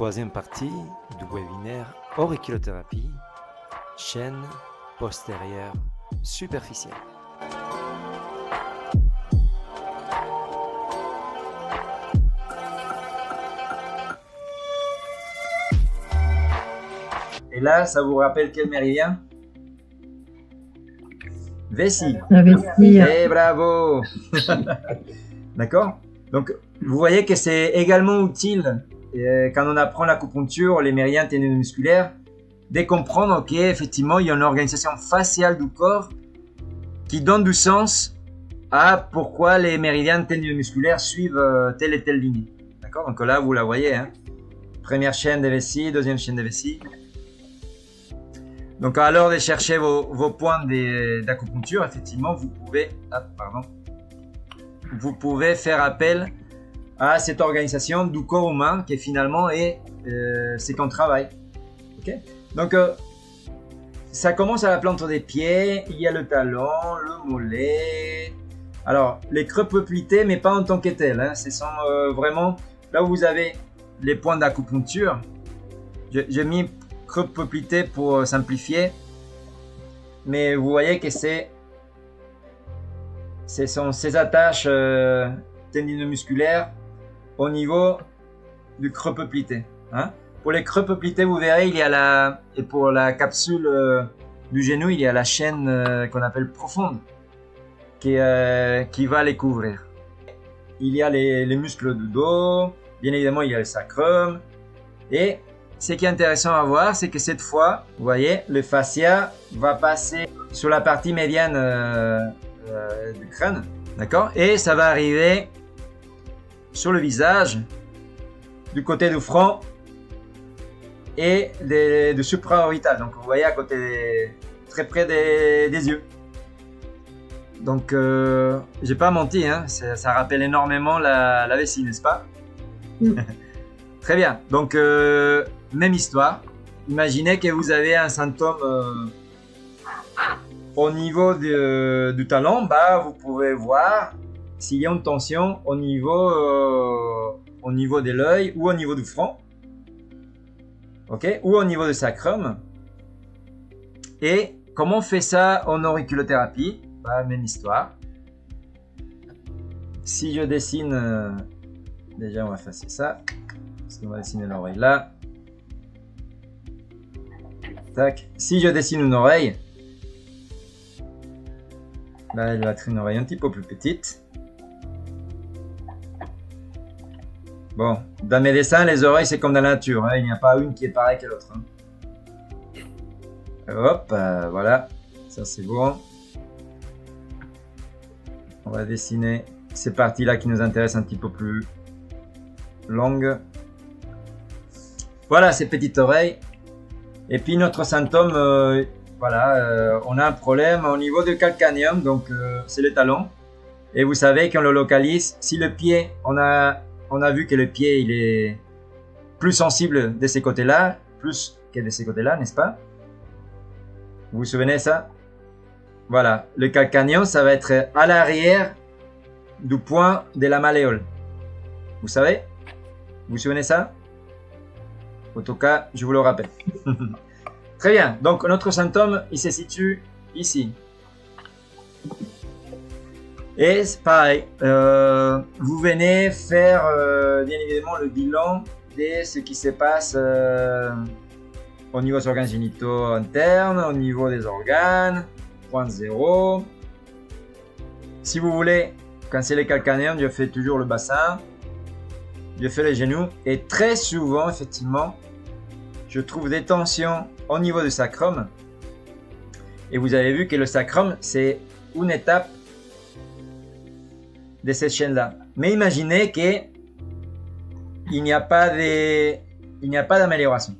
troisième partie du webinaire auriculothérapie, chaîne postérieure superficielle. Et là, ça vous rappelle quel méridien? Vessie. La vessie. Eh bravo. D'accord. Donc, vous voyez que c'est également utile quand on apprend l'acupuncture, les méridiens téninomusculaires, de comprendre qu'effectivement, il y a une organisation faciale du corps qui donne du sens à pourquoi les méridiens téninomusculaires suivent telle et telle ligne. D'accord. Donc là, vous la voyez. Hein. Première chaîne de vessie, deuxième chaîne de vessie. Donc, à l'heure de chercher vos points d'acupuncture, effectivement, vous pouvez faire appel à cette organisation du corps humain qui finalement c'est qu'on travaille. Okay. Donc, ça commence à la plante des pieds, il y a le talon, le mollet. Alors, les creux poplités, mais pas en tant que tels. Hein. Ce sont vraiment là où vous avez les points d'acupuncture. J'ai mis creux poplité pour simplifier, mais vous voyez que ce sont ces attaches tendinomusculaires au niveau du creux poplité. Hein. Pour les creux poplités, vous verrez, il y a et pour la capsule du genou, il y a la chaîne qu'on appelle profonde qui va les couvrir. Il y a les muscles du dos, bien évidemment, il y a le sacrum et ce qui est intéressant à voir, c'est que cette fois, vous voyez, le fascia va passer sur la partie médiane du crâne, d'accord? Et ça va arriver sur le visage, du côté du front et du supraorbital. Donc vous voyez à côté, très près des yeux. Donc, j'ai pas menti, hein? Ça rappelle énormément la vessie, n'est-ce pas? Très bien. Donc, même histoire. Imaginez que vous avez un symptôme au niveau du talon. Vous pouvez voir s'il y a une tension au niveau de l'œil ou au niveau du front. Ok, ou au niveau du sacrum. Et comment on fait ça en auriculothérapie? Même histoire. Si je dessine, déjà on va effacer ça. On va dessiner l'oreille là. Tac. Si je dessine une oreille, là elle va être une oreille un petit peu plus petite. Bon, dans mes dessins, les oreilles c'est comme dans la nature, hein. Il n'y a pas une qui est pareille que l'autre. Hein. Hop, voilà, ça c'est bon. On va dessiner ces parties-là qui nous intéressent un petit peu plus longues. Voilà ces petites oreilles. Et puis notre symptôme, on a un problème au niveau du calcanéum, donc c'est le talon. Et vous savez qu'on le localise. Si le pied, on a vu que le pied il est plus sensible de ces côtés-là, plus que de ces côtés-là, n'est-ce pas? Vous vous souvenez de ça? Voilà, le calcanéum, ça va être à l'arrière du point de la malléole. Vous savez? Vous vous souvenez de ça? En tout cas, je vous le rappelle. Très bien. Donc, notre symptôme, il se situe ici. Et c'est pareil. Vous venez faire, bien évidemment, le bilan de ce qui se passe au niveau des organes génitaux internes, au niveau des organes, point 0. Si vous voulez, quand c'est le calcanéum, je fais toujours le bassin. Je fais les genoux et très souvent, effectivement, je trouve des tensions au niveau du sacrum. Et vous avez vu que le sacrum, c'est une étape de cette chaîne-là. Mais imaginez qu'il n'y a pas d'amélioration.